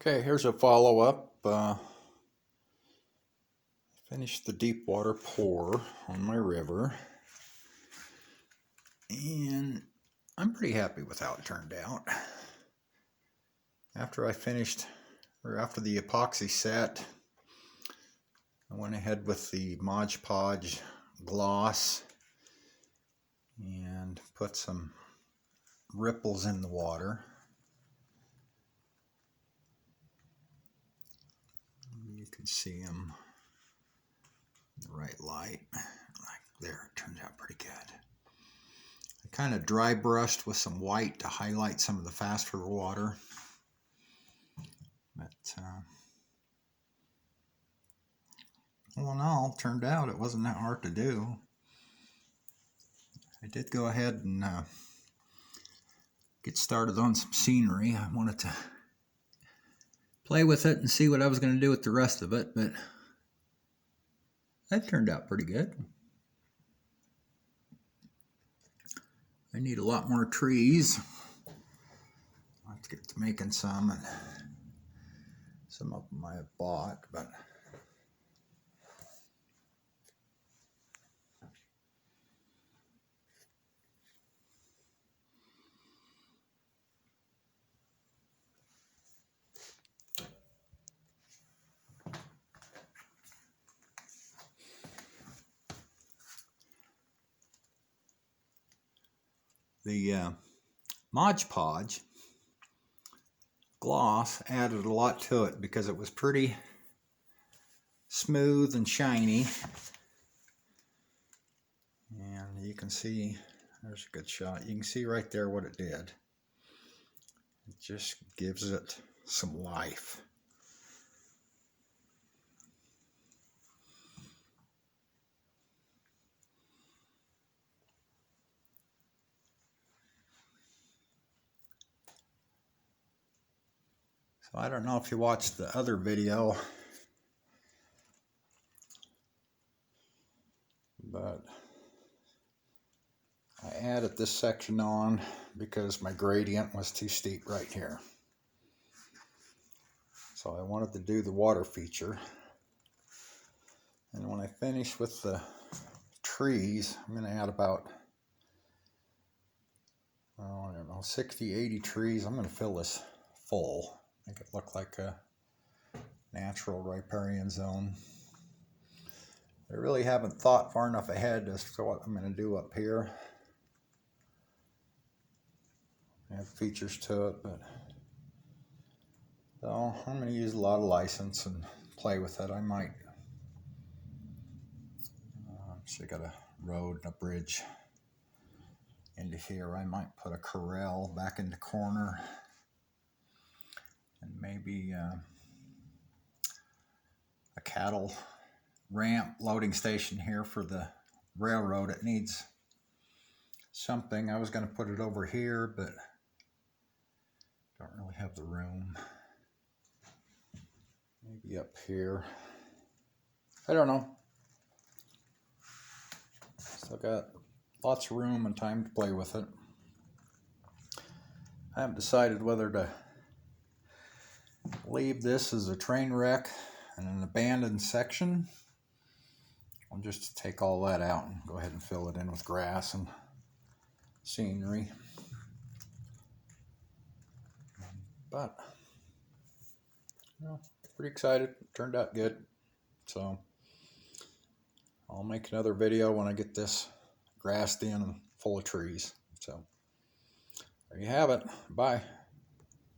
Okay, here's a follow-up. Finished the deep water pour on my river, and I'm pretty happy with how it turned out. After I finished, or after the epoxy set, I went ahead with the Mod Podge gloss and put some ripples in the water. You can see them in the right light. Like there, it turns out pretty good. I kind of dry brushed with some white to highlight some of the faster water. But all in all, it turned out it wasn't that hard to do. I did go ahead and get started on some scenery. I wanted to play with it and see what I was going to do with the rest of it, but that turned out pretty good. I need a lot more trees. I'll have to get to making some, and some of them I have bought, but the Mod Podge gloss added a lot to it because it was pretty smooth and shiny. And you can see, there's a good shot. You can see right there what it did. It just gives it some life. So I don't know if you watched the other video, but I added this section on because my gradient was too steep right here. So I wanted to do the water feature. And when I finish with the trees, I'm going to add about, I don't know, 60, 80 trees. I'm going to fill this full. Make it look like a natural riparian zone. I really haven't thought far enough ahead as to what I'm going to do up here. I have features to it, but so I'm going to use a lot of license and play with it. I might. So I got a road and a bridge into here. I might put a corral back in the corner, and maybe a cattle ramp loading station here for the railroad. It needs something. I was going to put it over here, but don't really have the room. Maybe up here. I don't know. Still got lots of room and time to play with it. I haven't decided whether to leave this as a train wreck and an abandoned section. I'll just take all that out and go ahead and fill it in with grass and scenery. But, you know, pretty excited. Turned out good. So I'll make another video when I get this grassed in and full of trees. So there you have it. Bye.